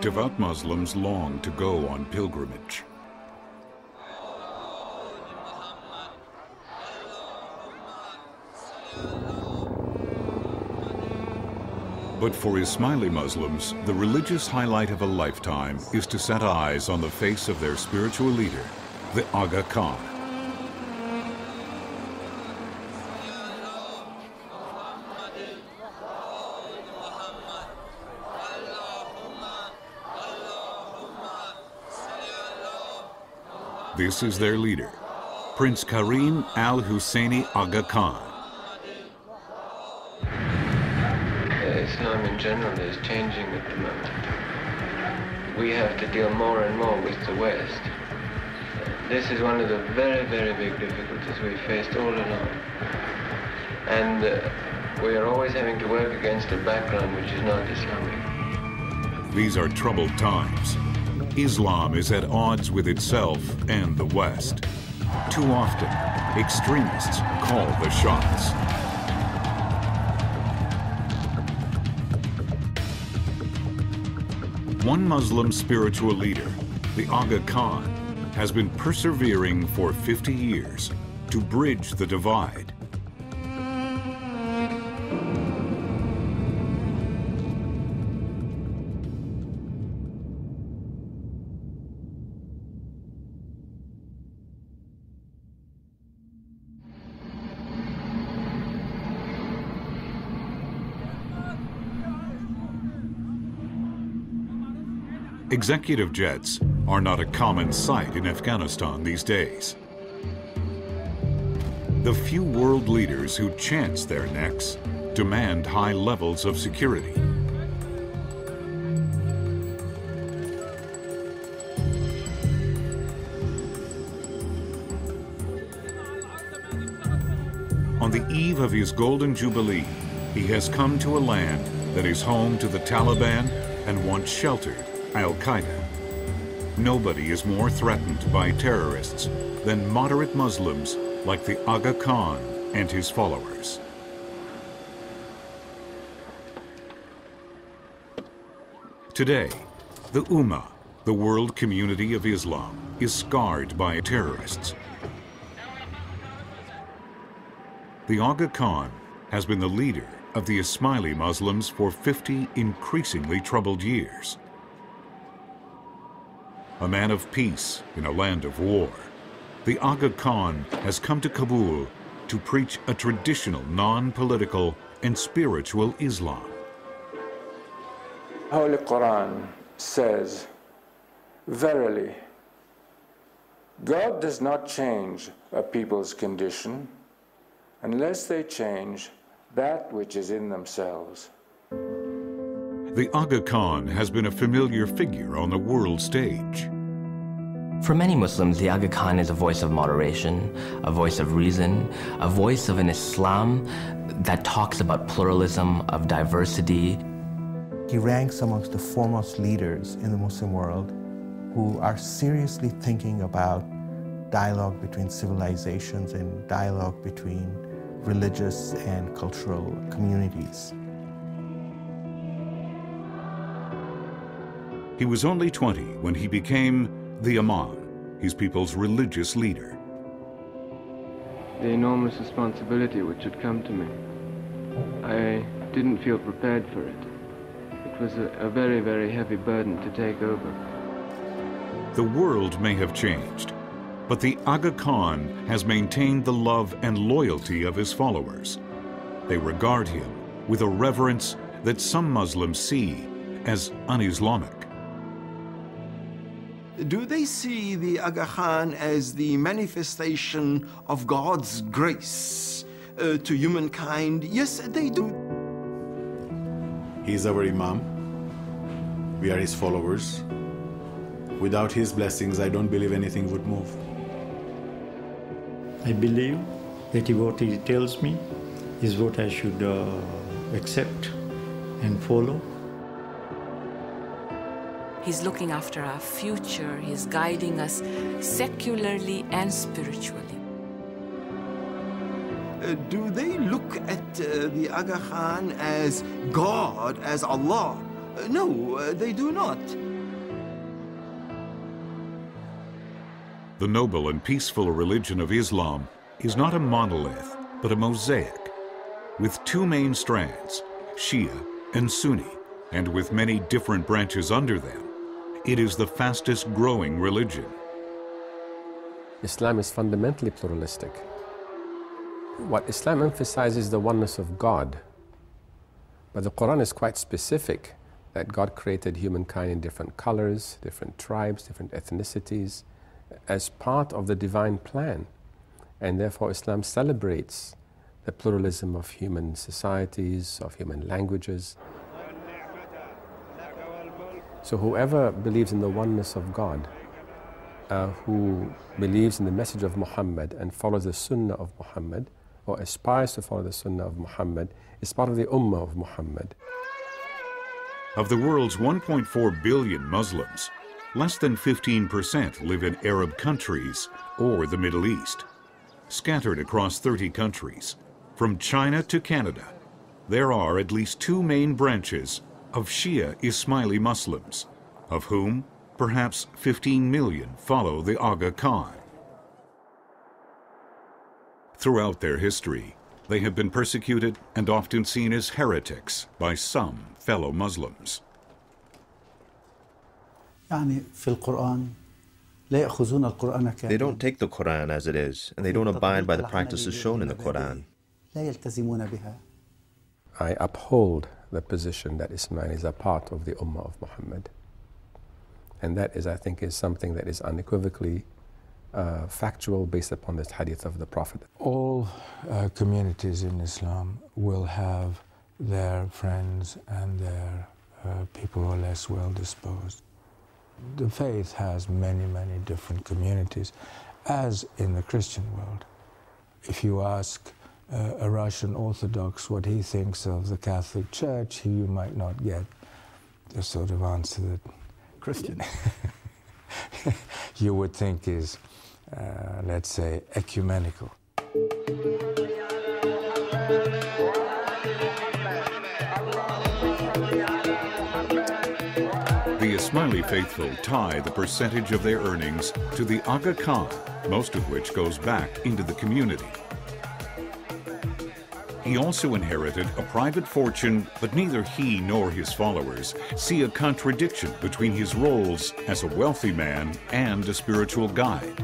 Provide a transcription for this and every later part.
Devout Muslims long to go on pilgrimage. But for Ismaili Muslims, the religious highlight of a lifetime is to set eyes on the face of their spiritual leader, the Aga Khan. This is their leader, Prince Karim al-Husseini Aga Khan. Islam in general is changing at the moment. We have to deal more and more with the West. This is one of the very, very big difficulties we've faced all along. And we are always having to work against a background which is not Islamic. These are troubled times. Islam is at odds with itself and the West. Too often, extremists call the shots. One Muslim spiritual leader, the Aga Khan, has been persevering for 50 years to bridge the divide. Executive jets are not a common sight in Afghanistan these days. The few world leaders who chance their necks demand high levels of security. On the eve of his Golden Jubilee, he has come to a land that is home to the Taliban and once sheltered Al-Qaeda. Nobody is more threatened by terrorists than moderate Muslims like the Aga Khan and his followers. Today, the Ummah, the world community of Islam, is scarred by terrorists. The Aga Khan has been the leader of the Ismaili Muslims for 50 increasingly troubled years. A man of peace in a land of war, the Aga Khan has come to Kabul to preach a traditional, non-political and spiritual Islam. Holy Quran says, "Verily, God does not change a people's condition unless they change that which is in themselves." The Aga Khan has been a familiar figure on the world stage. For many Muslims, the Aga Khan is a voice of moderation, a voice of reason, a voice of an Islam that talks about pluralism, of diversity. He ranks amongst the foremost leaders in the Muslim world who are seriously thinking about dialogue between civilizations and dialogue between religious and cultural communities. He was only 20 when he became the Imam, his people's religious leader. The enormous responsibility which had come to me, I didn't feel prepared for it. It was a very, very heavy burden to take over. The world may have changed, but the Aga Khan has maintained the love and loyalty of his followers. They regard him with a reverence that some Muslims see as un-Islamic. Do they see the Aga Khan as the manifestation of God's grace to humankind? Yes, they do. He is our Imam. We are his followers. Without his blessings, I don't believe anything would move. I believe that what he tells me is what I should accept and follow. He's looking after our future. He's guiding us secularly and spiritually. do they look at the Aga Khan as God, as Allah? No, they do not. The noble and peaceful religion of Islam is not a monolith, but a mosaic, with two main strands, Shia and Sunni, and with many different branches under them. It is the fastest growing religion. Islam is fundamentally pluralistic. What Islam emphasizes is the oneness of God. But the Quran is quite specific that God created humankind in different colors, different tribes, different ethnicities, as part of the divine plan. And therefore Islam celebrates the pluralism of human societies, of human languages. So whoever believes in the oneness of God, who believes in the message of Muhammad and follows the Sunnah of Muhammad, or aspires to follow the Sunnah of Muhammad, is part of the Ummah of Muhammad. Of the world's 1.4 billion Muslims, less than 15% live in Arab countries or the Middle East. Scattered across 30 countries, from China to Canada, there are at least two main branches of Shia Ismaili Muslims, of whom perhaps 15 million follow the Aga Khan. Throughout their history, they have been persecuted and often seen as heretics by some fellow Muslims. يعني في القرآن لا يأخذون القرآن كاملا. They don't take the Quran as it is, and they don't abide by the practices shown in the Quran. لا يلتزمون بها. I uphold the position that Ismailis are part of the Ummah of Muhammad. And that is, I think, is something that is unequivocally factual based upon this hadith of the Prophet. All communities in Islam will have their friends and their people who are less well disposed. The faith has many, many different communities, as in the Christian world. If you ask a Russian Orthodox what he thinks of the Catholic Church, you might not get the sort of answer that Christian you would think is, let's say, ecumenical. The Ismaili faithful tie the percentage of their earnings to the Aga Khan, most of which goes back into the community. He also inherited a private fortune, but neither he nor his followers see a contradiction between his roles as a wealthy man and a spiritual guide.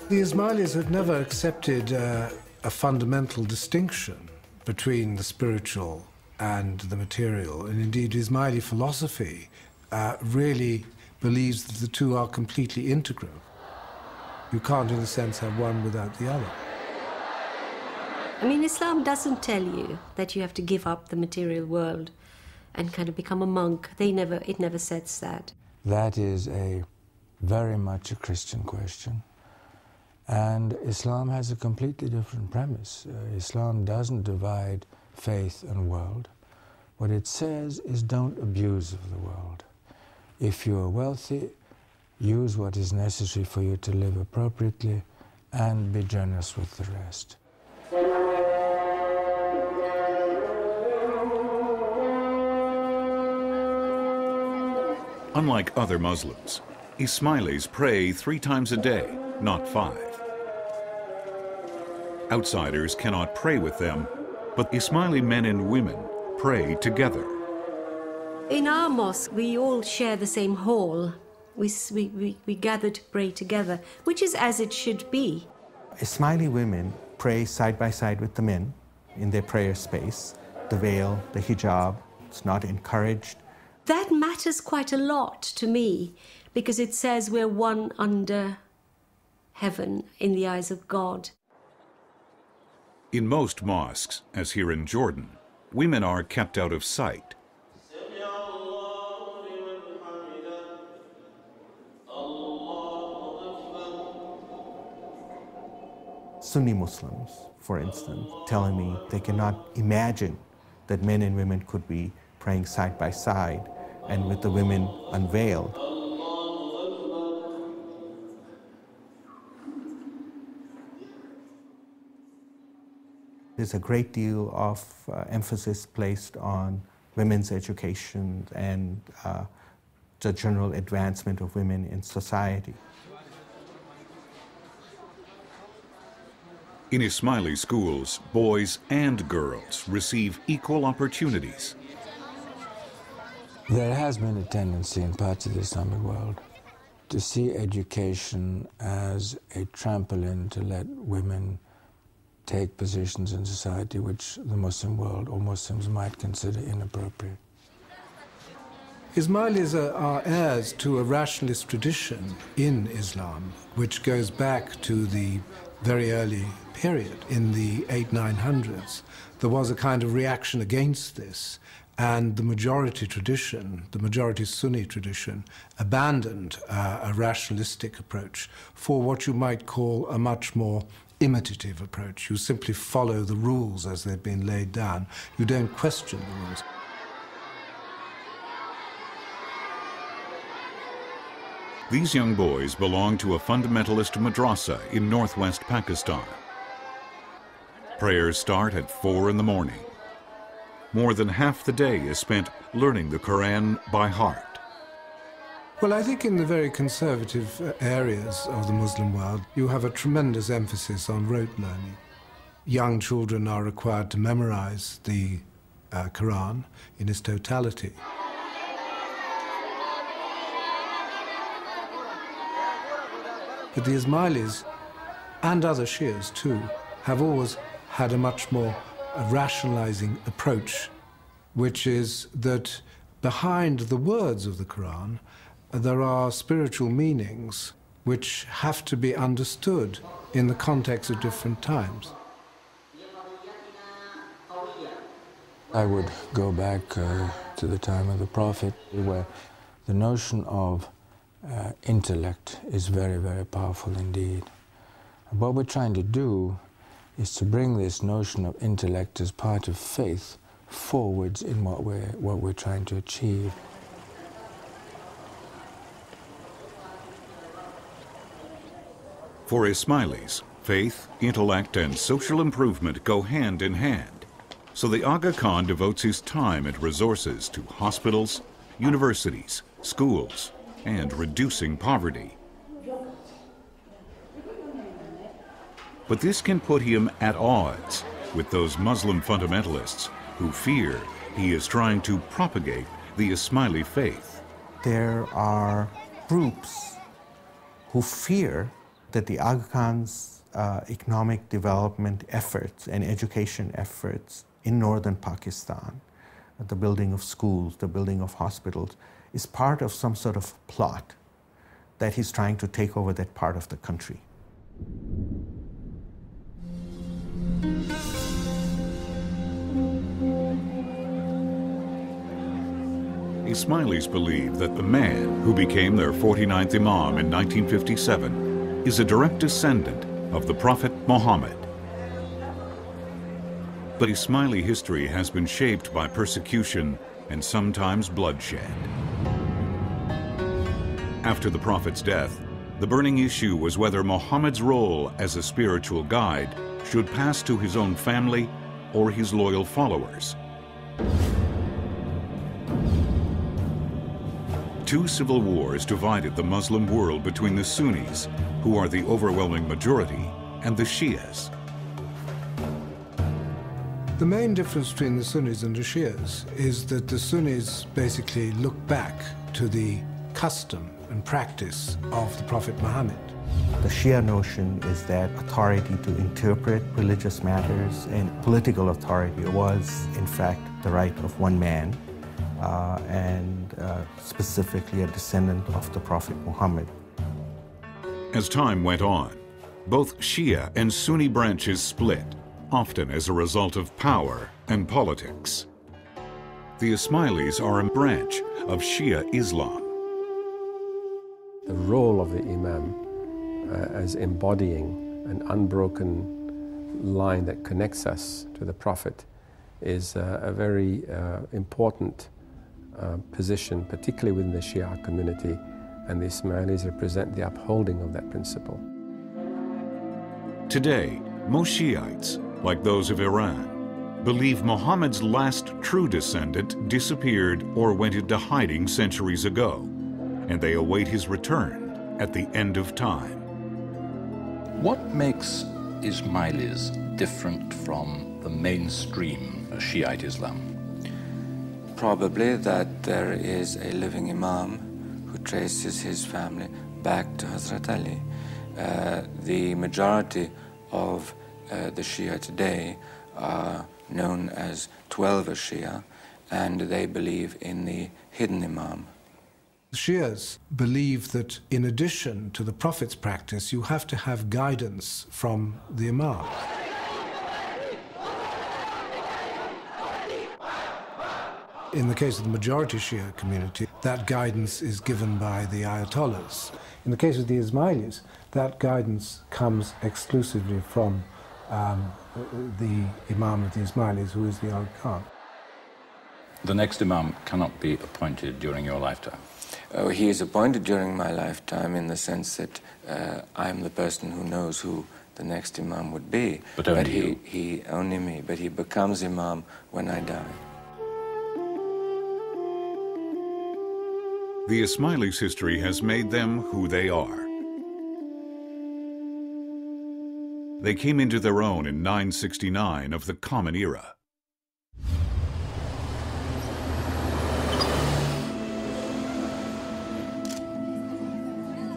The Ismailis had never accepted a fundamental distinction between the spiritual and the material, and indeed Ismaili philosophy really believes that the two are completely integral. You can't, in a sense, have one without the other. I mean, Islam doesn't tell you that you have to give up the material world and kind of become a monk. It never says that. That is very much a Christian question. And Islam has a completely different premise. Islam doesn't divide faith and world. What it says is don't abuse of the world. If you are wealthy, use what is necessary for you to live appropriately and be generous with the rest. Unlike other Muslims, Ismailis pray 3 times a day, not 5. Outsiders cannot pray with them, but Ismaili men and women pray together. In our mosque, we all share the same hall. We gather to pray together, which is as it should be. Ismaili women pray side by side with the men in their prayer space. The veil, the hijab, it's not encouraged. That matters quite a lot to me because it says we're one under heaven in the eyes of God. In most mosques, as here in Jordan, women are kept out of sight. Sunni Muslims, for instance, telling me they cannot imagine that men and women could be praying side by side and with the women unveiled. There's a great deal of emphasis placed on women's education and the general advancement of women in society. In Ismaili schools, boys and girls receive equal opportunities. There has been a tendency in parts of the Islamic world to see education as a trampoline to let women take positions in society which the Muslim world or Muslims might consider inappropriate. Ismailis are heirs to a rationalist tradition in Islam, which goes back to the very early period in the 800-900s. There was a kind of reaction against this, and the majority tradition, the majority Sunni tradition, abandoned a rationalistic approach for what you might call a much more imitative approach. You simply follow the rules as they've been laid down. You don't question the rules. These young boys belong to a fundamentalist madrasa in northwest Pakistan. Prayers start at 4 in the morning. More than half the day is spent learning the Quran by heart. Well, I think in the very conservative areas of the Muslim world, you have a tremendous emphasis on rote learning. Young children are required to memorize the Quran in its totality. But the Ismailis, and other Shias too, have always had a much more rationalizing approach, which is that behind the words of the Quran, there are spiritual meanings which have to be understood in the context of different times. I would go back to the time of the Prophet, where the notion of intellect is very, very powerful indeed. And what we're trying to do is to bring this notion of intellect as part of faith forwards in what we're trying to achieve. For Ismailis, faith, intellect, and social improvement go hand in hand. So the Aga Khan devotes his time and resources to hospitals, universities, schools, and reducing poverty. But this can put him at odds with those Muslim fundamentalists who fear he is trying to propagate the Ismaili faith. There are groups who fear that the Aga Khan's economic development efforts and education efforts in northern Pakistan, the building of schools, the building of hospitals, is part of some sort of plot that he's trying to take over that part of the country. Ismailis believe that the man who became their 49th Imam in 1957 is a direct descendant of the Prophet Muhammad. But Ismaili history has been shaped by persecution and sometimes bloodshed. After the Prophet's death, the burning issue was whether Muhammad's role as a spiritual guide should pass to his own family or his loyal followers. Two civil wars divided the Muslim world between the Sunnis, who are the overwhelming majority, and the Shias. The main difference between the Sunnis and the Shias is that the Sunnis basically look back to the custom and practice of the Prophet Muhammad. The Shia notion is that authority to interpret religious matters and political authority was, in fact, the right of one man, and specifically a descendant of the Prophet Muhammad. As time went on, both Shia and Sunni branches split, often as a result of power and politics. The Ismailis are a branch of Shia Islam. The role of the Imam as embodying an unbroken line that connects us to the Prophet is a very important position, particularly within the Shia community, and the Ismailis represent the upholding of that principle. Today, most Shiites, like those of Iran, believe Muhammad's last true descendant disappeared or went into hiding centuries ago, and they await his return at the end of time. What makes Ismailis different from the mainstream Shiite Islam? Probably that there is a living Imam who traces his family back to Hazrat Ali. The majority of the Shia today are known as 12 Shia, and they believe in the hidden Imam. The Shias believe that in addition to the Prophet's practice, you have to have guidance from the Imam. In the case of the majority Shia community, that guidance is given by the Ayatollahs. In the case of the Ismailis, that guidance comes exclusively from the Imam of the Ismailis, who is the Aga Khan. The next Imam cannot be appointed during your lifetime. He is appointed during my lifetime in the sense that I'm the person who knows who the next Imam would be. But only he only me. But he becomes Imam when I die. The Ismailis' history has made them who they are. They came into their own in 969 of the Common Era.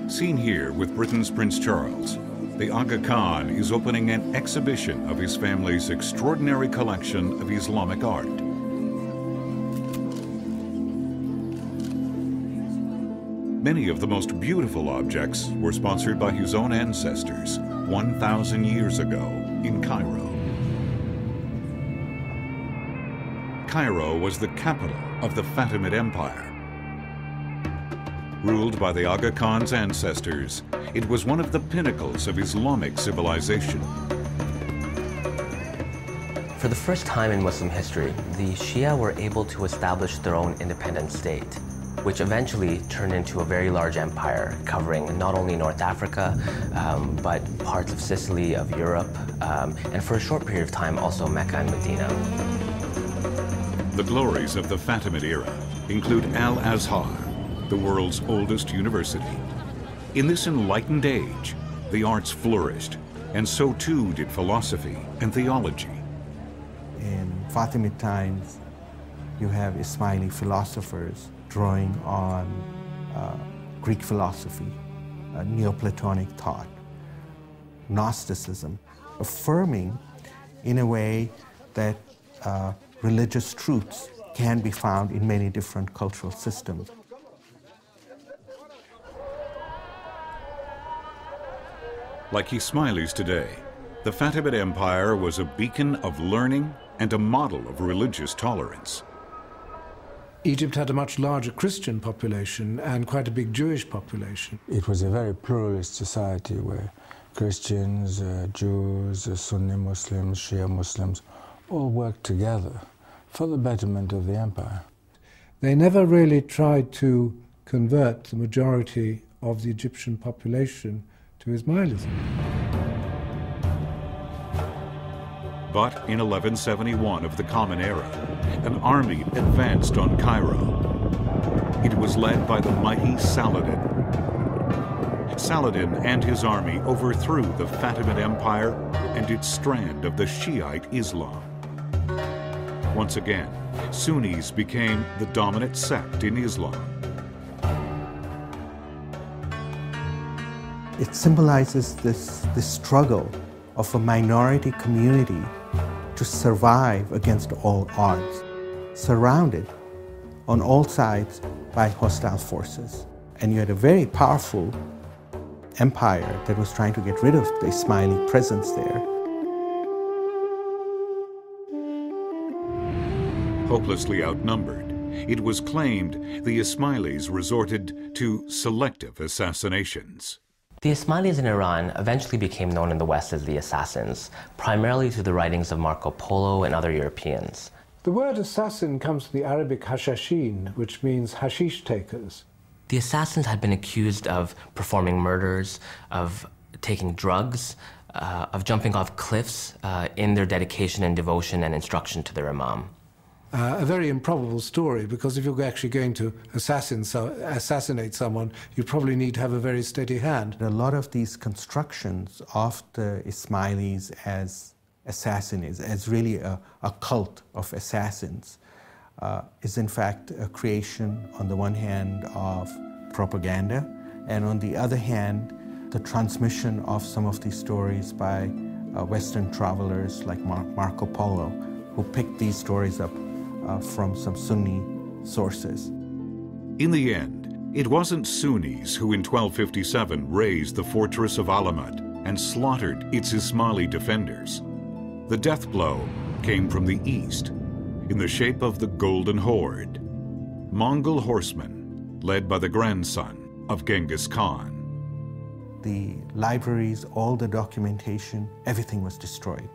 Seen here with Britain's Prince Charles, the Aga Khan is opening an exhibition of his family's extraordinary collection of Islamic art. Many of the most beautiful objects were sponsored by his own ancestors 1,000 years ago in Cairo. Cairo was the capital of the Fatimid Empire. Ruled by the Aga Khan's ancestors, it was one of the pinnacles of Islamic civilization. For the first time in Muslim history, the Shia were able to establish their own independent state, which eventually turned into a very large empire covering not only North Africa, but parts of Sicily, of Europe, and for a short period of time also Mecca and Medina. The glories of the Fatimid era include Al-Azhar, the world's oldest university. In this enlightened age, the arts flourished, and so too did philosophy and theology. In Fatimid times, you have Ismaili philosophers drawing on Greek philosophy, Neoplatonic thought, Gnosticism, affirming in a way that religious truths can be found in many different cultural systems. Like Ismailis today, the Fatimid Empire was a beacon of learning and a model of religious tolerance. Egypt had a much larger Christian population and quite a big Jewish population. It was a very pluralist society where Christians, Jews, Sunni Muslims, Shia Muslims all worked together for the betterment of the empire. They never really tried to convert the majority of the Egyptian population to Ismailism. But in 1171 of the Common Era, an army advanced on Cairo. It was led by the mighty Saladin. Saladin and his army overthrew the Fatimid Empire and its strand of the Shiite Islam. Once again, Sunnis became the dominant sect in Islam. It symbolizes this struggle of a minority community to survive against all odds, surrounded on all sides by hostile forces. And you had a very powerful empire that was trying to get rid of the Ismaili presence there. Hopelessly outnumbered, it was claimed the Ismailis resorted to selective assassinations. The Ismailis in Iran eventually became known in the West as the Assassins, primarily through the writings of Marco Polo and other Europeans. The word assassin comes from the Arabic hashashin, which means hashish takers. The assassins had been accused of performing murders, of taking drugs, jumping off cliffs in their dedication and devotion and instruction to their imam. A very improbable story, because if you're actually going to assassinate someone, you probably need to have a very steady hand. A lot of these constructions of the Ismailis as assassins, as really a cult of assassins, is in fact a creation, on the one hand, of propaganda, and on the other hand, the transmission of some of these stories by Western travelers like Marco Polo, who picked these stories up from some Sunni sources. In the end, it wasn't Sunnis who in 1257 razed the fortress of Alamut and slaughtered its Ismaili defenders. The death blow came from the east, in the shape of the Golden Horde, Mongol horsemen led by the grandson of Genghis Khan. The libraries, all the documentation, everything was destroyed.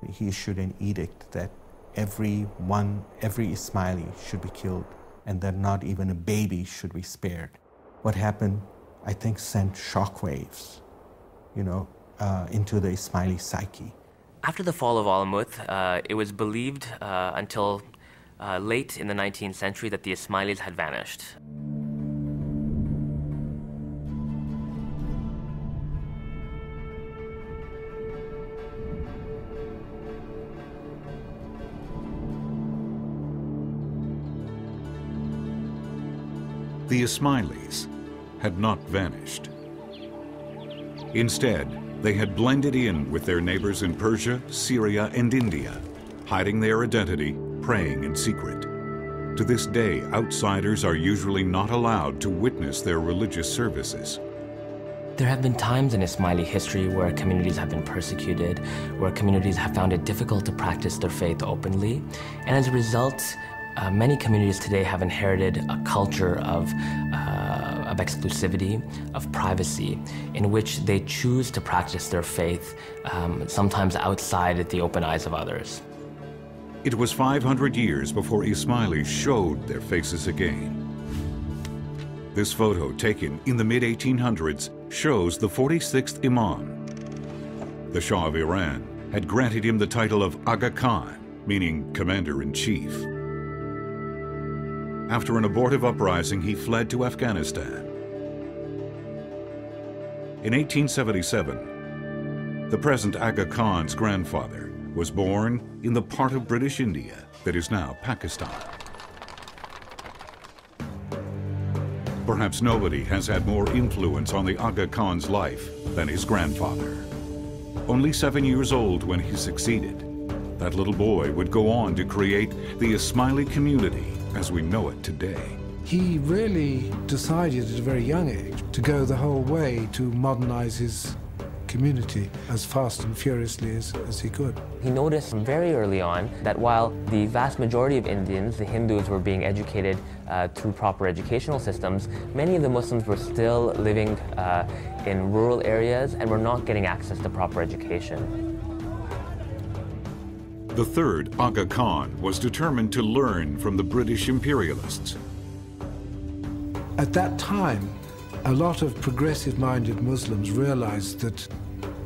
He issued an edict that every Ismaili should be killed, and that not even a baby should be spared. What happened, I think, sent shockwaves, into the Ismaili psyche. After the fall of Alamut, it was believed until late in the 19th century that the Ismailis had vanished. The Ismailis had not vanished. Instead, they had blended in with their neighbors in Persia, Syria, and India, hiding their identity, praying in secret. To this day, outsiders are usually not allowed to witness their religious services. There have been times in Ismaili history where communities have been persecuted, where communities have found it difficult to practice their faith openly, and as a result, many communities today have inherited a culture of exclusivity, of privacy, in which they choose to practice their faith, sometimes outside the open eyes of others. It was 500 years before Ismailis showed their faces again. This photo, taken in the mid-1800s, shows the 46th Imam. The Shah of Iran had granted him the title of Aga Khan, meaning Commander-in-Chief. After an abortive uprising, he fled to Afghanistan. In 1877, the present Aga Khan's grandfather was born in the part of British India that is now Pakistan. Perhaps nobody has had more influence on the Aga Khan's life than his grandfather. Only 7 years old when he succeeded, that little boy would go on to create the Ismaili community as we know it today. He really decided at a very young age to go the whole way to modernize his community as fast and furiously as he could. He noticed very early on that while the vast majority of Indians, the Hindus, were being educated through proper educational systems, many of the Muslims were still living in rural areas and were not getting access to proper education. The third Aga Khan was determined to learn from the British imperialists. At that time, a lot of progressive-minded Muslims realized that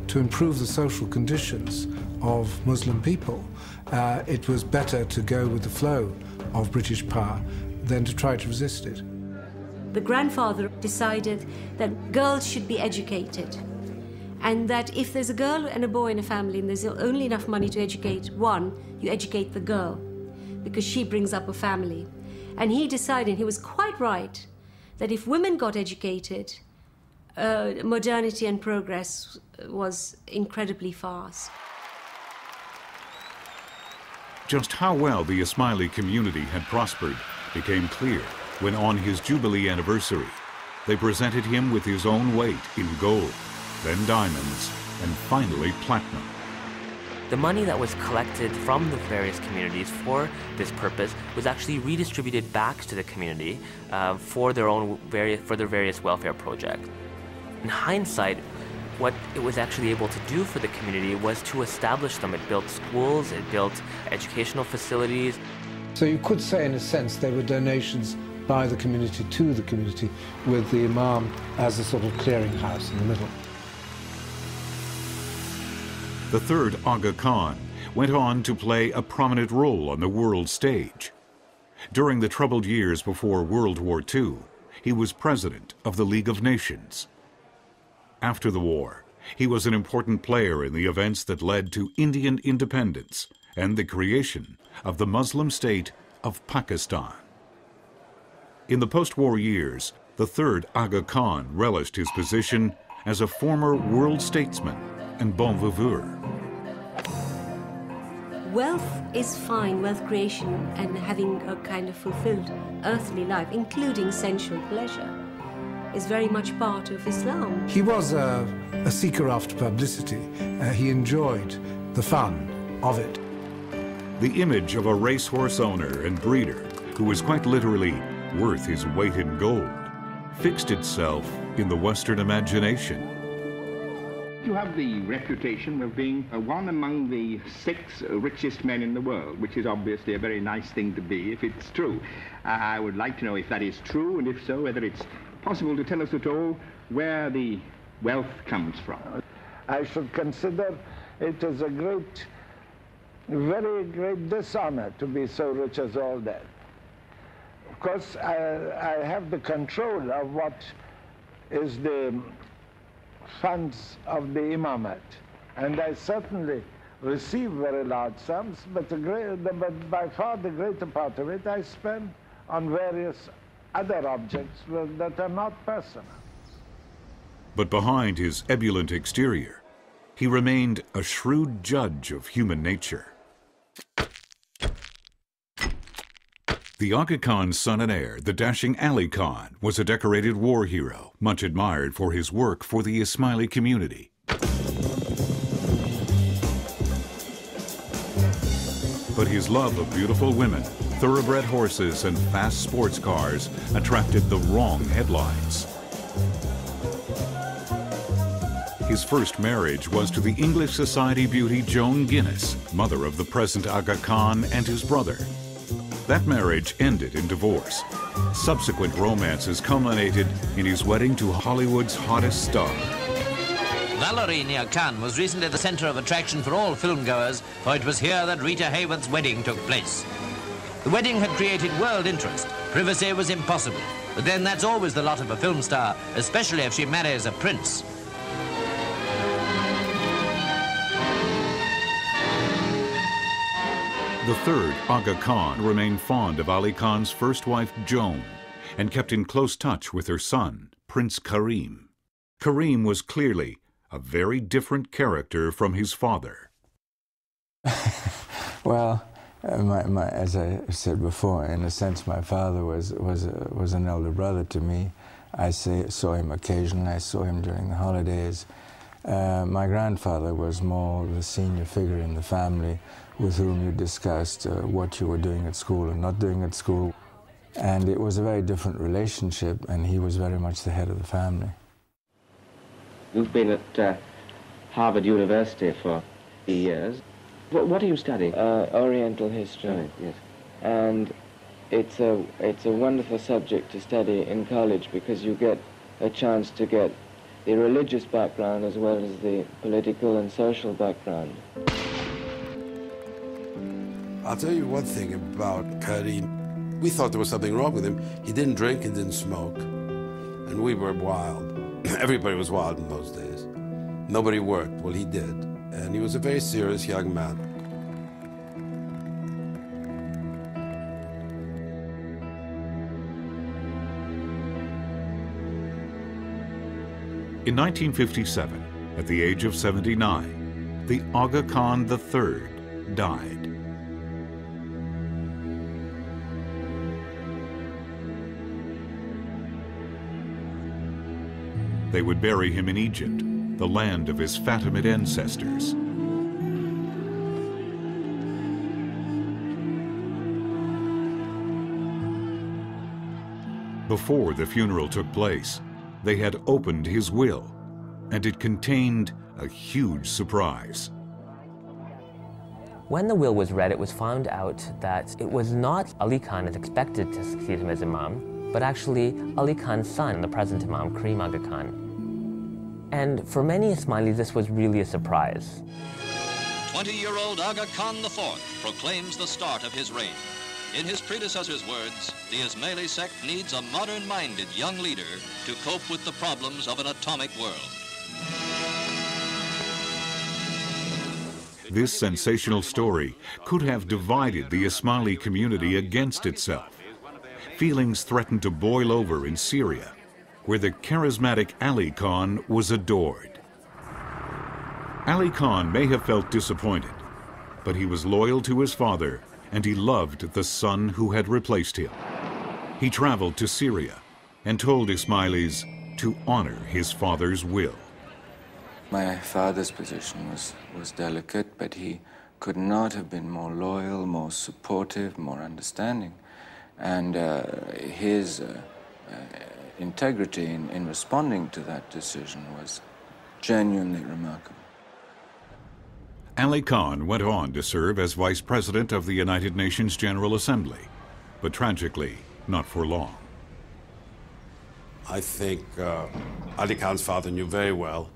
to improve the social conditions of Muslim people, it was better to go with the flow of British power than to try to resist it. The grandfather decided that girls should be educated, and that if there's a girl and a boy in a family and there's only enough money to educate one, you educate the girl, because she brings up a family. And he decided, he was quite right, that if women got educated, modernity and progress was incredibly fast. Just how well the Ismaili community had prospered became clear when on his Jubilee anniversary, they presented him with his own weight in gold, then diamonds, and finally platinum. The money that was collected from the various communities for this purpose was actually redistributed back to the community for their various welfare projects. In hindsight, what it was actually able to do for the community was to establish them. It built schools, it built educational facilities. So you could say, in a sense, they were donations by the community to the community, with the Imam as a sort of clearinghouse in the middle. The third Aga Khan went on to play a prominent role on the world stage. During the troubled years before World War II, he was president of the League of Nations. After the war, he was an important player in the events that led to Indian independence and the creation of the Muslim state of Pakistan. In the post-war years, the third Aga Khan relished his position as a former world statesman and bon viveur. Wealth is fine, wealth creation and having a kind of fulfilled earthly life, including sensual pleasure, is very much part of Islam. He was a seeker after publicity. He enjoyed the fun of it. The image of a racehorse owner and breeder who was quite literally worth his weight in gold fixed itself in the Western imagination. You have the reputation of being one among the 6 richest men in the world, which is obviously a very nice thing to be if it's true. I would like to know if that is true, and if so, whether it's possible to tell us at all where the wealth comes from. I should consider it as a great, very great dishonor to be so rich as all that. Of course, I have the control of what is the funds of the imamate, and I certainly receive very large sums, but by far the greater part of it I spend on various other objects that are not personal. But behind his ebullient exterior, he remained a shrewd judge of human nature. The Aga Khan's son and heir, the dashing Ali Khan, was a decorated war hero, much admired for his work for the Ismaili community. But his love of beautiful women, thoroughbred horses, and fast sports cars attracted the wrong headlines. His first marriage was to the English society beauty Joan Guinness, mother of the present Aga Khan and his brother. That marriage ended in divorce. Subsequent romances culminated in his wedding to Hollywood's hottest star. Valerie near Cannes was recently the center of attraction for all filmgoers, for it was here that Rita Hayworth's wedding took place. The wedding had created world interest. Privacy was impossible. But then that's always the lot of a film star, especially if she marries a prince. The third Aga Khan remained fond of Ali Khan's first wife, Joan, and kept in close touch with her son, Prince Karim. Karim was clearly a very different character from his father. Well, as I said before, in a sense, my father was an elder brother to me. I saw him occasionally. I saw him during the holidays. My grandfather was more the senior figure in the family, with whom you discussed what you were doing at school and not doing at school. And it was a very different relationship, and he was very much the head of the family. You've been at Harvard University for years. What are you studying? Oriental history. Right, yes. And it's a wonderful subject to study in college because you get a chance to get the religious background as well as the political and social background. I'll tell you one thing about Karim. We thought there was something wrong with him. He didn't drink and didn't smoke. And we were wild. Everybody was wild in those days. Nobody worked. Well, he did. And he was a very serious young man. In 1957, at the age of 79, the Aga Khan III died. They would bury him in Egypt, the land of his Fatimid ancestors. Before the funeral took place, they had opened his will, and it contained a huge surprise. When the will was read, it was found out that it was not Ali Khan as expected to succeed him as Imam, but actually Ali Khan's son, the present Imam, Karim Aga Khan. And for many Ismailis, this was really a surprise. 20-year-old Aga Khan IV proclaims the start of his reign. In his predecessor's words, the Ismaili sect needs a modern-minded young leader to cope with the problems of an atomic world. This sensational story could have divided the Ismaili community against itself. Feelings threatened to boil over in Syria, where the charismatic Ali Khan was adored. Ali Khan may have felt disappointed, but he was loyal to his father and he loved the son who had replaced him. He traveled to Syria and told Ismailis to honor his father's will. My father's position was delicate, but he could not have been more loyal, more supportive, more understanding. And his integrity in responding to that decision was genuinely remarkable. Ali Khan went on to serve as Vice President of the United Nations General Assembly, but tragically, not for long. I think Ali Khan's father knew very well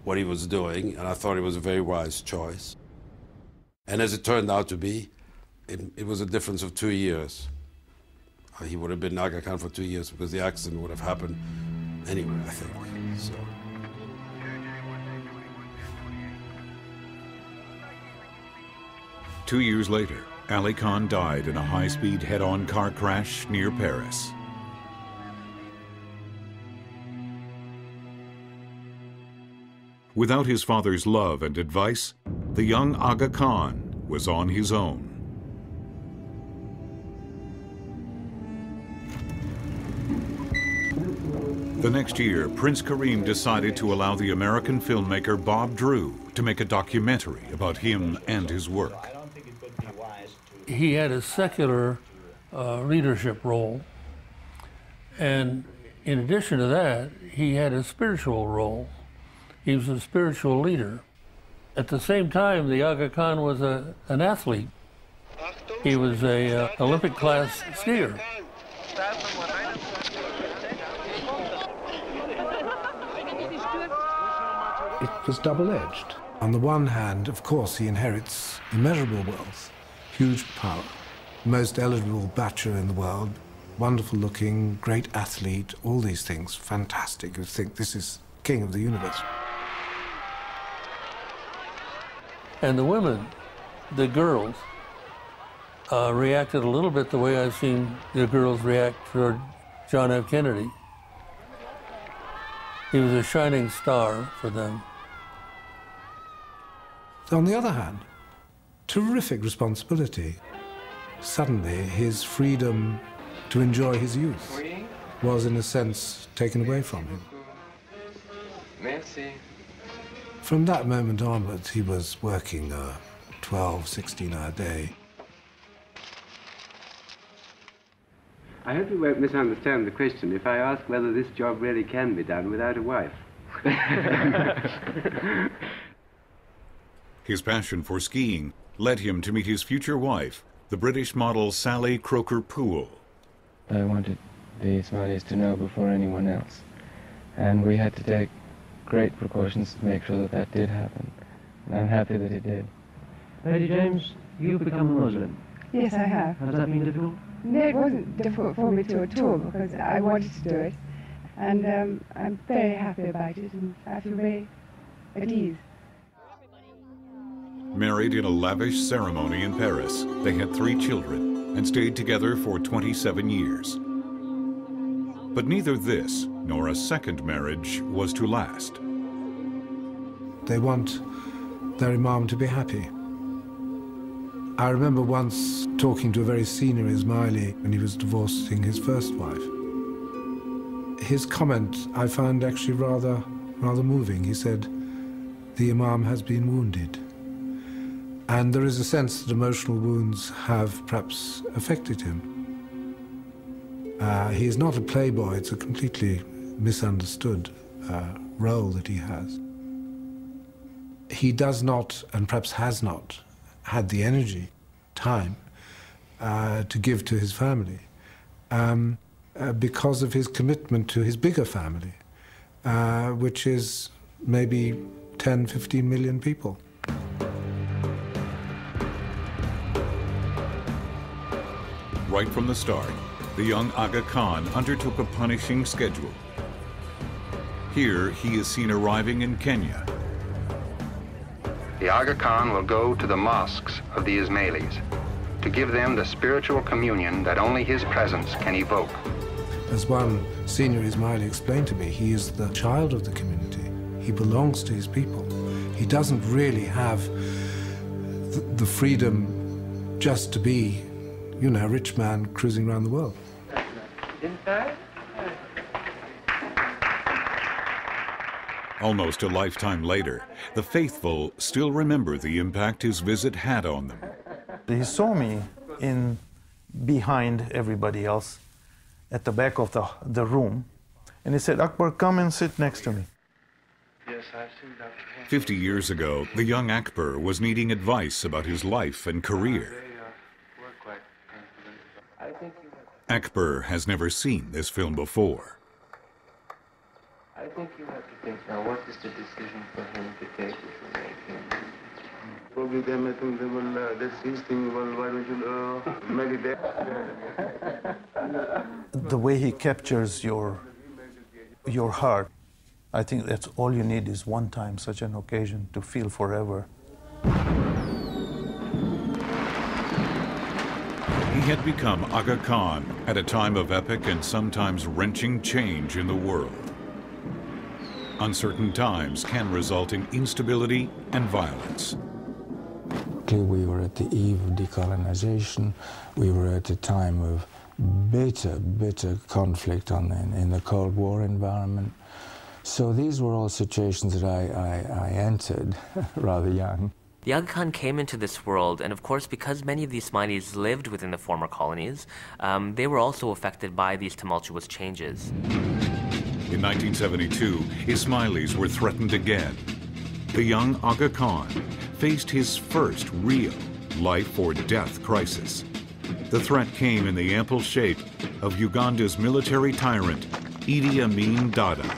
what he was doing, and I thought it was a very wise choice. And as it turned out to be, it was a difference of 2 years. He would have been Aga Khan for 2 years because the accident would have happened anyway, I think. So. 2 years later, Ali Khan died in a high-speed head-on car crash near Paris. Without his father's love and advice, the young Aga Khan was on his own. The next year, Prince Karim decided to allow the American filmmaker Bob Drew to make a documentary about him and his work. He had a secular leadership role, and in addition to that, he had a spiritual role. He was a spiritual leader. At the same time, the Aga Khan was an athlete. He was an Olympic-class skier. It was double-edged. On the one hand, of course, he inherits immeasurable wealth, huge power, most eligible bachelor in the world, wonderful looking, great athlete, all these things, fantastic. You think this is king of the universe. And the women, the girls, reacted a little bit the way I've seen the girls react toward John F. Kennedy. He was a shining star for them. On the other hand, terrific responsibility. Suddenly, his freedom to enjoy his youth was, in a sense, taken away from him. Merci. From that moment onwards, he was working a 12, 16-hour day. I hope you won't misunderstand the question if I ask whether this job really can be done without a wife. His passion for skiing led him to meet his future wife, the British model Sally Croker-Poole. I wanted the Ismailis to know before anyone else, and we had to take great precautions to make sure that that did happen. And I'm happy that it did. Lady James, you've become a Muslim. Yes, I have. Has that been difficult? No, it wasn't difficult for me to at all because I wanted to do it. And I'm very happy about it and I feel very at ease. Married in a lavish ceremony in Paris, they had 3 children and stayed together for 27 years. But neither this nor a second marriage was to last. They want their imam to be happy. I remember once talking to a very senior Ismaili when he was divorcing his first wife. His comment I found actually rather moving. He said, "The imam has been wounded." And there is a sense that emotional wounds have perhaps affected him. He is not a playboy, it's a completely misunderstood role that he has. He does not, and perhaps has not, had the energy, time, to give to his family because of his commitment to his bigger family, which is maybe 10, 15 million people. right from the start, the young Aga Khan undertook a punishing schedule. Here, he is seen arriving in Kenya. The Aga Khan will go to the mosques of the Ismailis to give them the spiritual communion that only his presence can evoke. As one senior Ismaili explained to me, he is the child of the community. He belongs to his people. He doesn't really have the freedom just to be, you know, a rich man cruising around the world. Almost a lifetime later, the faithful still remember the impact his visit had on them. He saw me behind everybody else at the back of the room, and he said, "Akbar, come and sit next to me." Yes, I've seen that. 50 years ago, the young Akbar was needing advice about his life and career. Akbar has never seen this film before. I think you have to think now, what is the decision for him to take if you make him? Probably they may think they will, that's his thing, well, why don't you make it there? The way he captures your heart, I think that's all you need is one time, such an occasion, to feel forever. He had become Aga Khan at a time of epic and sometimes wrenching change in the world. Uncertain times can result in instability and violence. We were at the eve of decolonization. We were at a time of bitter conflict in the Cold War environment. So these were all situations that I entered rather young. The Aga Khan came into this world, and of course, because many of the Ismailis lived within the former colonies, they were also affected by these tumultuous changes. In 1972, Ismailis were threatened again. The young Aga Khan faced his first real life or death crisis. The threat came in the ample shape of Uganda's military tyrant, Idi Amin Dada.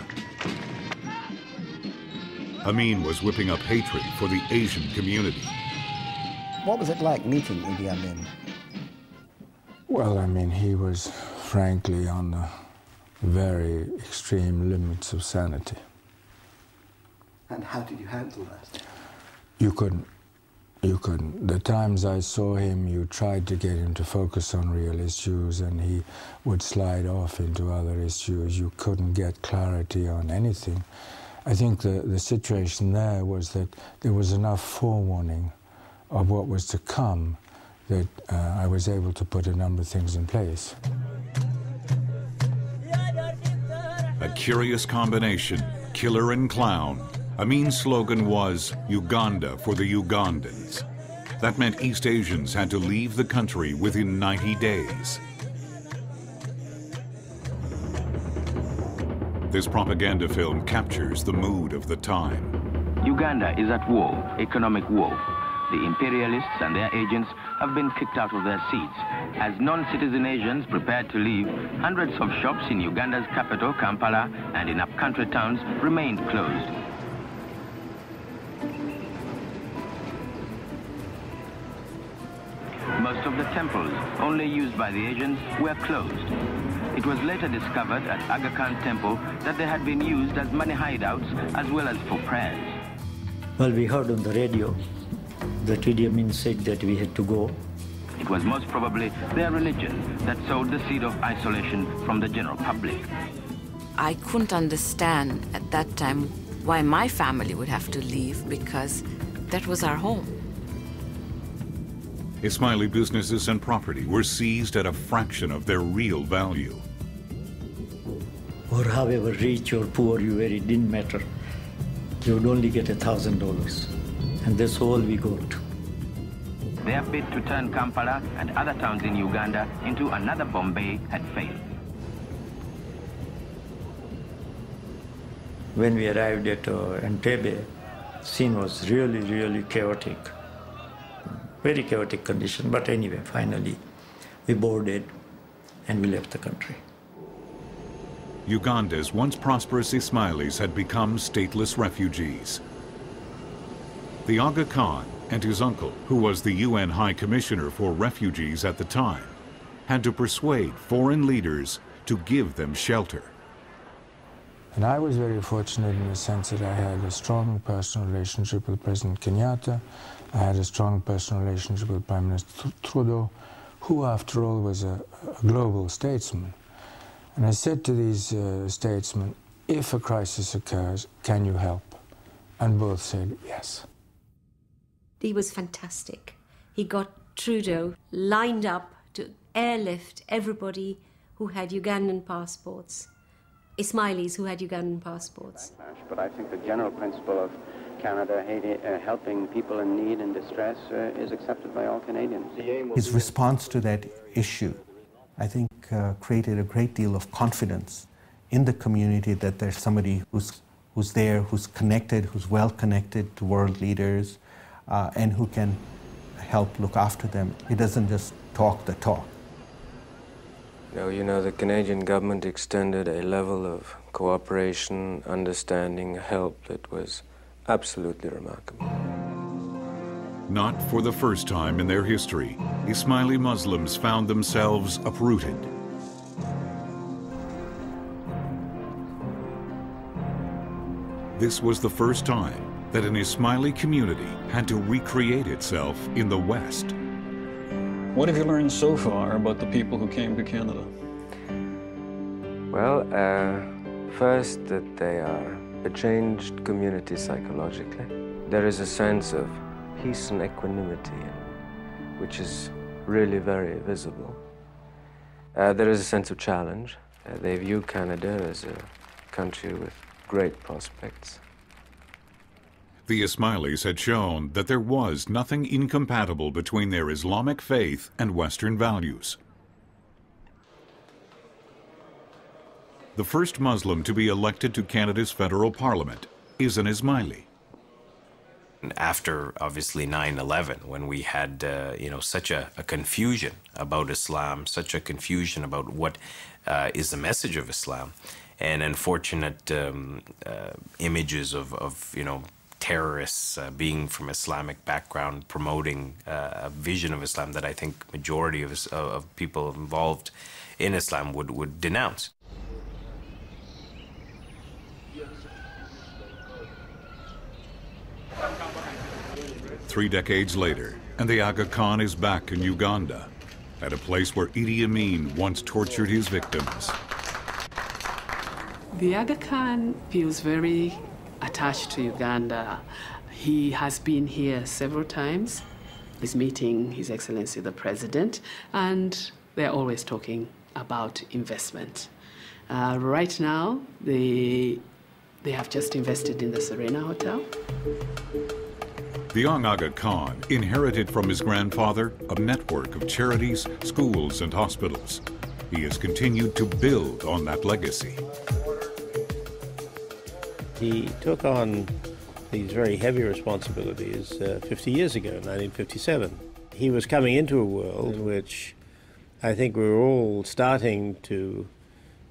Amin was whipping up hatred for the Asian community. What was it like meeting Idi Amin? Well, I mean, he was frankly on the very extreme limits of sanity. And how did you handle that? You couldn't. The times I saw him, you tried to get him to focus on real issues, and he would slide off into other issues. You couldn't get clarity on anything. I think the situation there was that there was enough forewarning of what was to come that I was able to put a number of things in place. A curious combination, killer and clown. Amin's slogan was Uganda for the Ugandans. That meant East Asians had to leave the country within 90 days. This propaganda film captures the mood of the time. Uganda is at war, economic war. The imperialists and their agents have been kicked out of their seats. As non-citizen Asians prepared to leave, hundreds of shops in Uganda's capital, Kampala, and in upcountry towns remained closed. Most of the temples, only used by the Asians, were closed. It was later discovered at Aga Khan Temple that they had been used as money hideouts as well as for prayers. Well, we heard on the radio that Idi Amin said that we had to go. It was most probably their religion that sowed the seed of isolation from the general public. I couldn't understand at that time why my family would have to leave, because that was our home. Ismaili businesses and property were seized at a fraction of their real value. Or however rich or poor you were, it didn't matter. You would only get $1,000. And that's all we got. Their bid to turn Kampala and other towns in Uganda into another Bombay had failed. When we arrived at Entebbe, scene was really, really chaotic. Very chaotic condition, but anyway, finally, we boarded and we left the country. Uganda's once prosperous Ismailis had become stateless refugees. The Aga Khan and his uncle, who was the UN High Commissioner for Refugees at the time, had to persuade foreign leaders to give them shelter. And I was very fortunate in the sense that I had a strong personal relationship with President Kenyatta. I had a strong personal relationship with Prime Minister Trudeau, who, after all, was a global statesman. And I said to these statesmen, if a crisis occurs, can you help? And both said yes. He was fantastic. He got Trudeau lined up to airlift everybody who had Ugandan passports, Ismailis who had Ugandan passports. But I think the general principle of Canada helping people in need and distress is accepted by all Canadians. His response to that issue, I think, created a great deal of confidence in the community that there's somebody who's there, who's connected, who's well connected to world leaders, and who can help look after them. He doesn't just talk the talk. No, you know, the Canadian government extended a level of cooperation, understanding, help that was absolutely remarkable. Not for the first time in their history, Ismaili Muslims found themselves uprooted. This was the first time that an Ismaili community had to recreate itself in the West. What have you learned so far about the people who came to Canada? Well, first that they are a changed community psychologically. There is a sense of peace and equanimity, which is really very visible. There is a sense of challenge. They view Canada as a country with great prospects. The Ismailis had shown that there was nothing incompatible between their Islamic faith and Western values. The first Muslim to be elected to Canada's federal parliament is an Ismaili. After, obviously, 9/11, when we had, such a confusion about Islam, such a confusion about what is the message of Islam, and unfortunate images of terrorists being from Islamic background, promoting a vision of Islam that I think majority of people involved in Islam would denounce. Three decades later, and the Aga Khan is back in Uganda, at a place where Idi Amin once tortured his victims. The Aga Khan feels very attached to Uganda. He has been here several times. He's meeting His Excellency the President, and they're always talking about investment. Right now, they have just invested in the Serena Hotel. The young Aga Khan inherited from his grandfather a network of charities, schools, and hospitals. He has continued to build on that legacy. He took on these very heavy responsibilities 50 years ago, 1957. He was coming into a world in which I think we were all starting to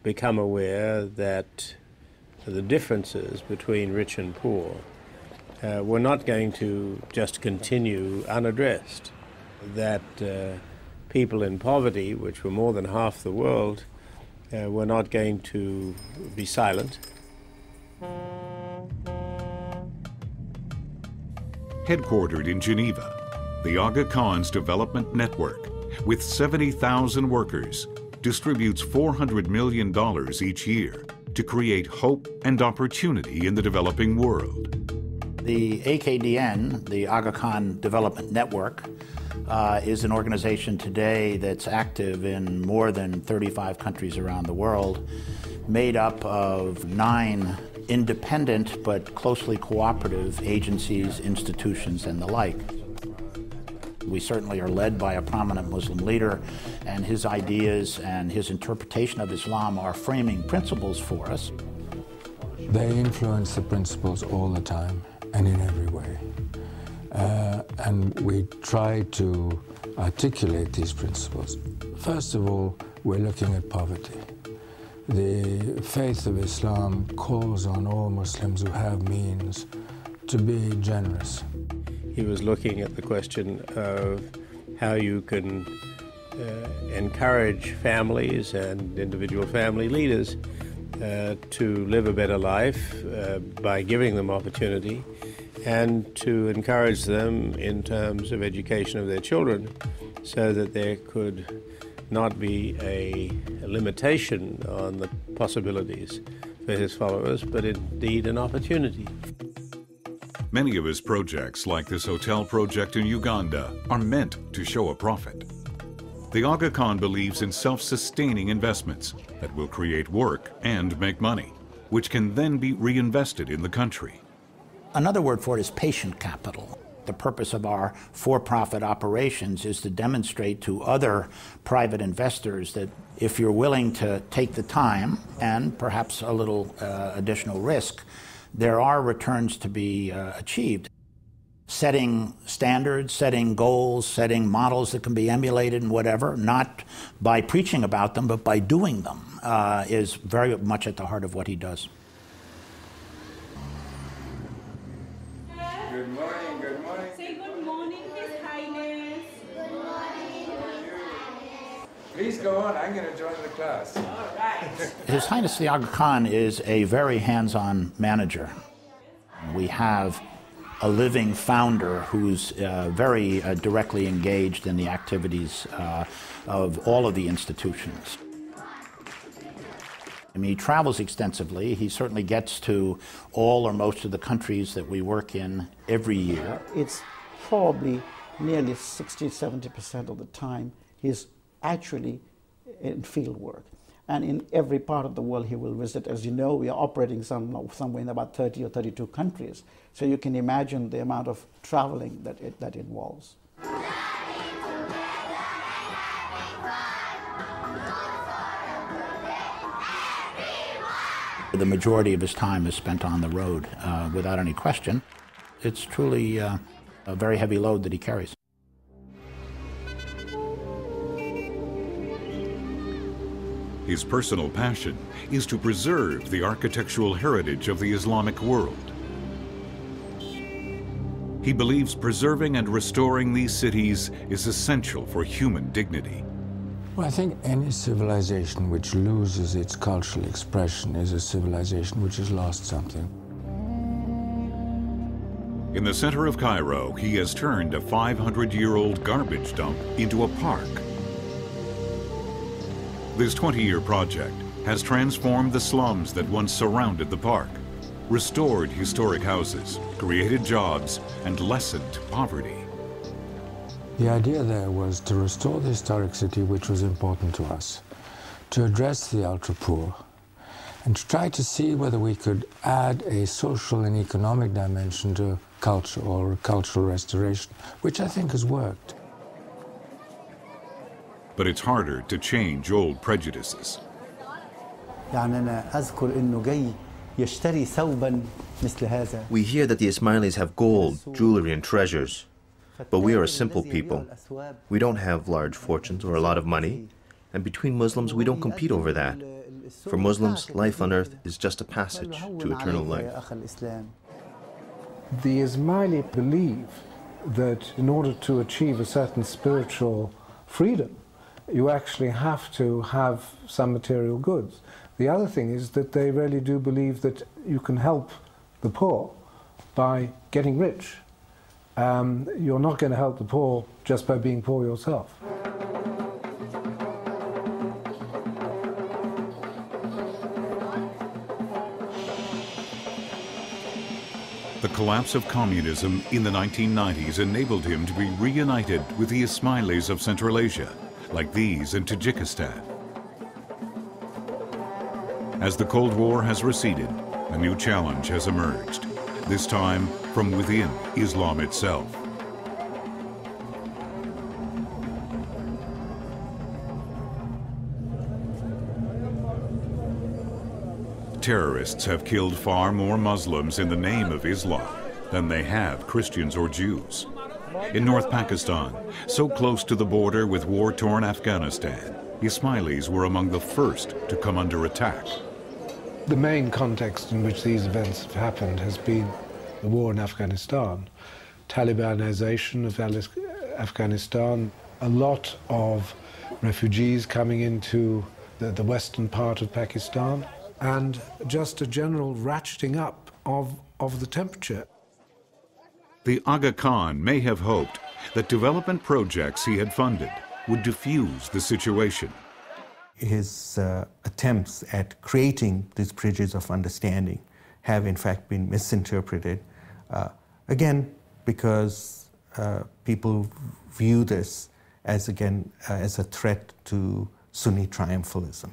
become aware that the differences between rich and poor were not going to just continue unaddressed, that people in poverty, which were more than half the world, were not going to be silent. Headquartered in Geneva, the Aga Khan's development network, with 70,000 workers, distributes $400 million each year to create hope and opportunity in the developing world. The AKDN, the Aga Khan Development Network, is an organization today that's active in more than 35 countries around the world, made up of 9 independent but closely cooperative agencies, institutions, and the like. We certainly are led by a prominent Muslim leader, and his ideas and his interpretation of Islam are framing principles for us. They influence the principles all the time and in every way. And we try to articulate these principles. First of all, we're looking at poverty. The faith of Islam calls on all Muslims who have means to be generous. He was looking at the question of how you can encourage families and individual family leaders to live a better life by giving them opportunity, and to encourage them in terms of education of their children so that there could not be a limitation on the possibilities for his followers, but indeed an opportunity. Many of his projects, like this hotel project in Uganda, are meant to show a profit. The Aga Khan believes in self-sustaining investments that will create work and make money, which can then be reinvested in the country. Another word for it is patient capital. The purpose of our for-profit operations is to demonstrate to other private investors that if you're willing to take the time and perhaps a little additional risk, there are returns to be achieved. Setting standards, setting goals, setting models that can be emulated and whatever, not by preaching about them, but by doing them, is very much at the heart of what he does. Good morning, good morning. Say good morning, His Highness. Good morning. Please go on, I'm going to join the class. All right. His Highness the Aga Khan is a very hands-on manager. We have a living founder who's very directly engaged in the activities of all of the institutions. I mean, he travels extensively. He certainly gets to all or most of the countries that we work in every year. It's probably nearly 60–70% of the time he's actually in field work. And in every part of the world he will visit. As you know, we are operating somewhere in about 30 or 32 countries. So you can imagine the amount of traveling that involves. The majority of his time is spent on the road, without any question. It's truly a very heavy load that he carries. His personal passion is to preserve the architectural heritage of the Islamic world. He believes preserving and restoring these cities is essential for human dignity. Well, I think any civilization which loses its cultural expression is a civilization which has lost something. In the center of Cairo, he has turned a 500-year-old garbage dump into a park. This 20-year project has transformed the slums that once surrounded the park, restored historic houses, created jobs, and lessened poverty. The idea there was to restore the historic city, which was important to us, to address the ultra-poor, and to try to see whether we could add a social and economic dimension to culture or cultural restoration, which I think has worked. But it's harder to change old prejudices. We hear that the Ismailis have gold, jewelry, and treasures. But we are a simple people. We don't have large fortunes or a lot of money. And between Muslims, we don't compete over that. For Muslims, life on earth is just a passage to eternal life. The Ismaili believe that in order to achieve a certain spiritual freedom, you actually have to have some material goods. The other thing is that they really do believe that you can help the poor by getting rich. You're not going to help the poor just by being poor yourself. The collapse of communism in the 1990s enabled him to be reunited with the Ismailis of Central Asia, like these in Tajikistan. As the Cold War has receded, a new challenge has emerged, this time from within Islam itself. Terrorists have killed far more Muslims in the name of Islam than they have Christians or Jews. In North Pakistan, so close to the border with war-torn Afghanistan, Ismailis were among the first to come under attack. The main context in which these events have happened has been the war in Afghanistan, Talibanization of Afghanistan, a lot of refugees coming into the western part of Pakistan, and just a general ratcheting up of the temperature. The Aga Khan may have hoped that development projects he had funded would diffuse the situation. His attempts at creating these bridges of understanding have in fact been misinterpreted, again, because people view this as, again, as a threat to Sunni triumphalism.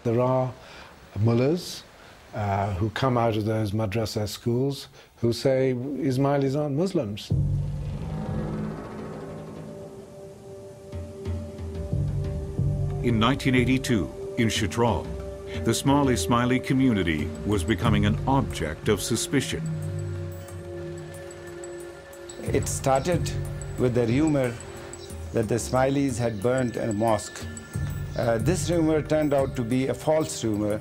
There are mullahs who come out of those madrasa schools who say Ismailis aren't Muslims. In 1982, in Chitral, the small Ismaili community was becoming an object of suspicion. It started with the rumor that the Ismailis had burned a mosque. This rumor turned out to be a false rumor,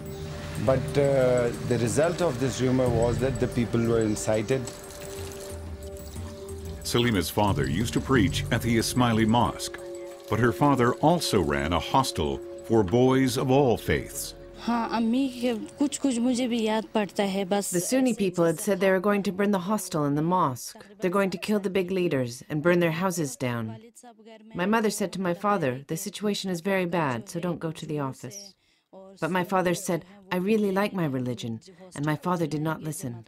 but the result of this rumor was that the people were incited. Salima's father used to preach at the Ismaili mosque, but her father also ran a hostel for boys of all faiths. The Sunni people had said they were going to burn the hostel and the mosque. They're going to kill the big leaders and burn their houses down. My mother said to my father, the situation is very bad, so don't go to the office. But my father said, I really like my religion, and my father did not listen.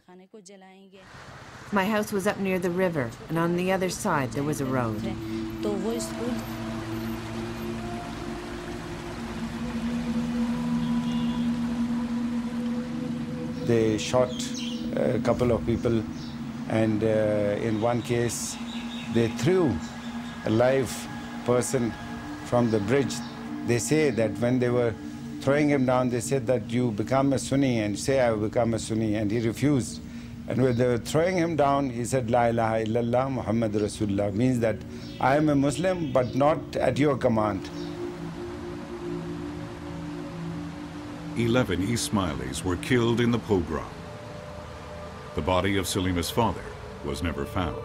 My house was up near the river, and on the other side there was a road. They shot a couple of people, and in one case, they threw a live person from the bridge. They say that when they were throwing him down, they said that you become a Sunni and say I will become a Sunni, and he refused. And when they were throwing him down, he said, La ilaha illallah Muhammad Rasulullah, means that I am a Muslim, but not at your command. 11 Ismailis were killed in the pogrom. The body of Salima's father was never found.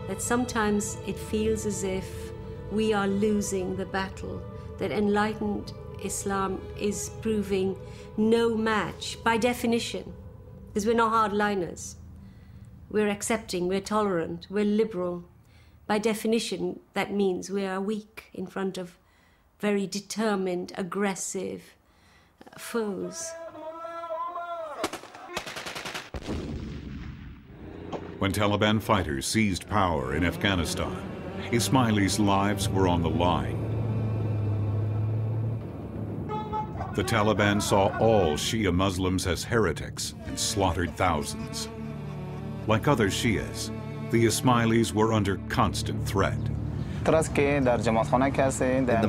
That sometimes it feels as if we are losing the battle, that enlightened Islam is proving no match by definition, because we're not hardliners. We're accepting, we're tolerant, we're liberal. By definition, that means we are weak in front of very determined, aggressive foes. When Taliban fighters seized power in Afghanistan, Ismailis' lives were on the line. The Taliban saw all Shia Muslims as heretics and slaughtered thousands. Like other Shias, the Ismailis were under constant threat. In the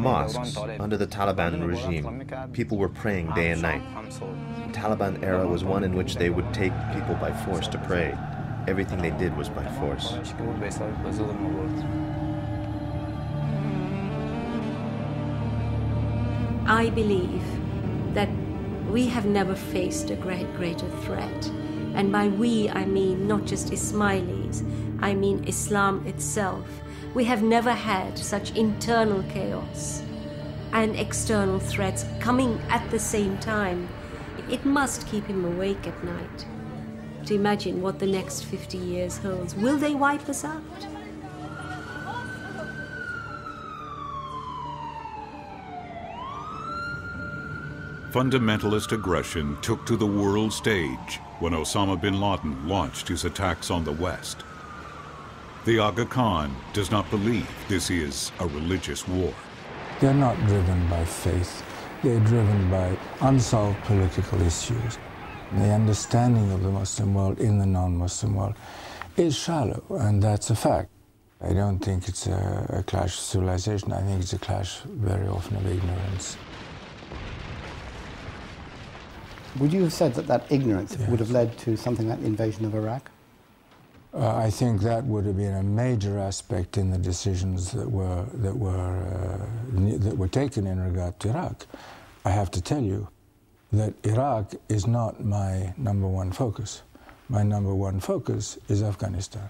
mosques, under the Taliban regime, people were praying day and night. The Taliban era was one in which they would take people by force to pray. Everything they did was by force. I believe that we have never faced a greater threat. And by we, I mean not just Ismailis, I mean Islam itself. We have never had such internal chaos and external threats coming at the same time. It must keep him awake at night to imagine what the next 50 years holds. Will they wipe us out? Fundamentalist aggression took to the world stage when Osama bin Laden launched his attacks on the West. The Aga Khan does not believe this is a religious war. They're not driven by faith. They're driven by unsolved political issues. The understanding of the Muslim world in the non-Muslim world is shallow, and that's a fact. I don't think it's a clash of civilization. I think it's a clash very often of ignorance. Would you have said that that ignorance would have led to something like the invasion of Iraq? I think that would have been a major aspect in the decisions that were taken in regard to Iraq. I have to tell you that Iraq is not my number one focus. My number one focus is Afghanistan.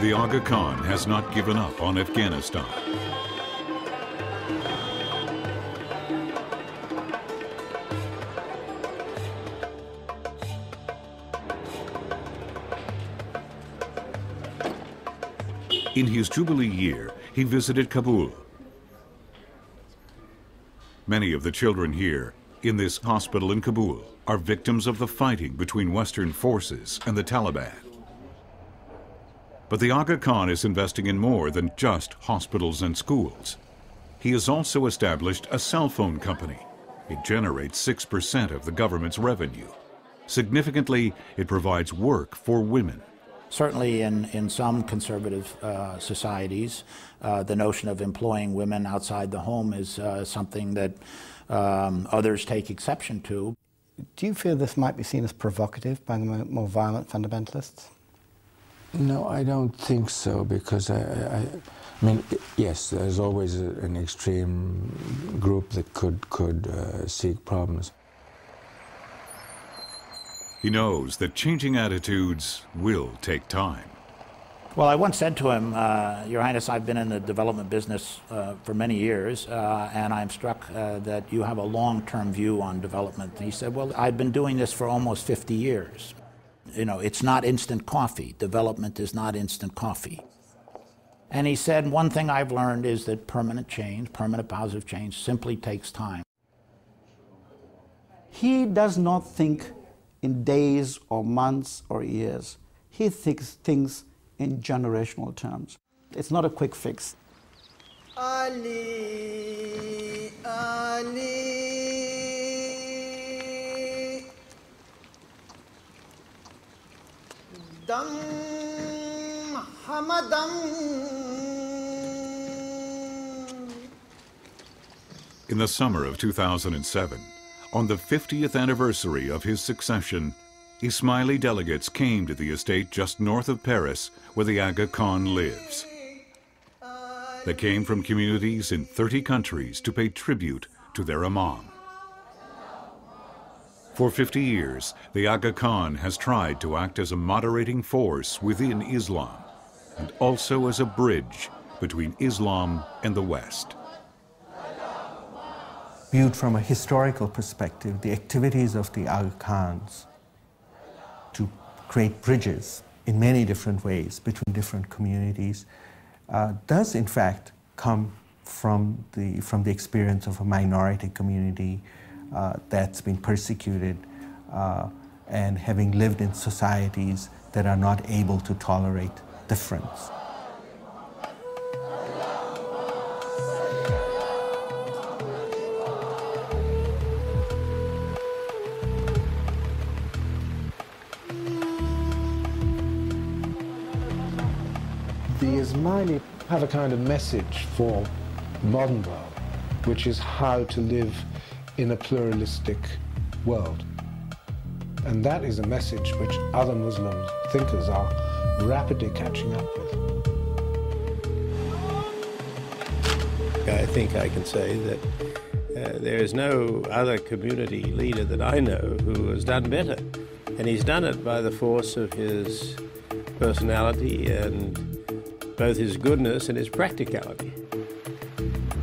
the Aga Khan has not given up on Afghanistan. In his Jubilee year, he visited Kabul. Many of the children here, in this hospital in Kabul, are victims of the fighting between Western forces and the Taliban. But the Aga Khan is investing in more than just hospitals and schools. He has also established a cell phone company. It generates 6% of the government's revenue. Significantly, it provides work for women. Certainly in some conservative societies, the notion of employing women outside the home is something that others take exception to. Do you feel this might be seen as provocative by the more violent fundamentalists? No, I don't think so, because I mean, yes, there's always an extreme group that could seek problems. He knows that changing attitudes will take time. Well, I once said to him, Your Highness, I've been in the development business for many years, and I'm struck that you have a long-term view on development. And he said, well, I've been doing this for almost 50 years. You know, it's not instant coffee. Development is not instant coffee. And he said, one thing I've learned is that permanent change, permanent positive change, simply takes time. He does not think in days or months or years. He thinks things in generational terms. It's not a quick fix. Ali, Ali, Dam Hamadam. In the summer of 2007, on the 50th anniversary of his succession, Ismaili delegates came to the estate just north of Paris, where the Aga Khan lives. They came from communities in 30 countries to pay tribute to their Imam. For 50 years, the Aga Khan has tried to act as a moderating force within Islam, and also as a bridge between Islam and the West. Viewed from a historical perspective, the activities of the Aga Khans to create bridges in many different ways between different communities does in fact come from the experience of a minority community that's been persecuted and having lived in societies that are not able to tolerate difference. The Ismaili have a kind of message for the modern world, which is how to live in a pluralistic world. And that is a message which other Muslim thinkers are rapidly catching up with. I think I can say that there is no other community leader that I know who has done better. And he's done it by the force of his personality and both his goodness and his practicality.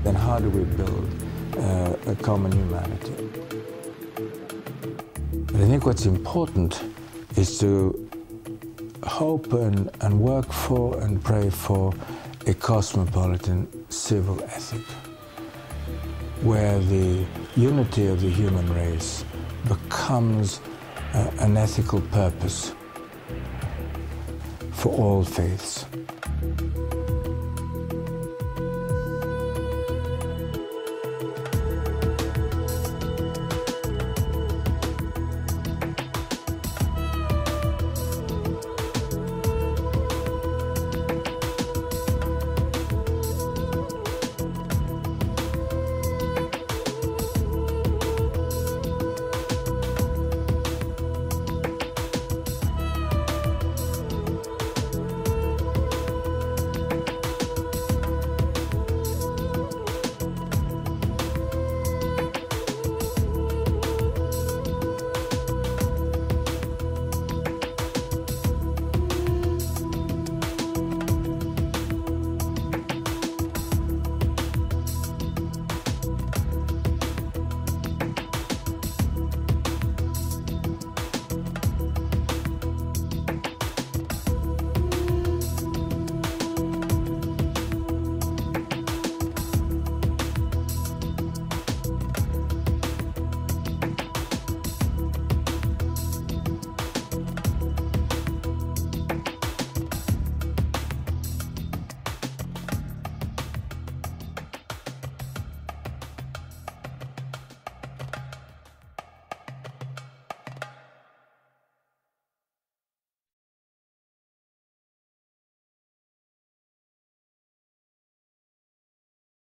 Then how do we build a common humanity? But I think what's important is to hope and work for and pray for a cosmopolitan civil ethic, where the unity of the human race becomes an ethical purpose for all faiths.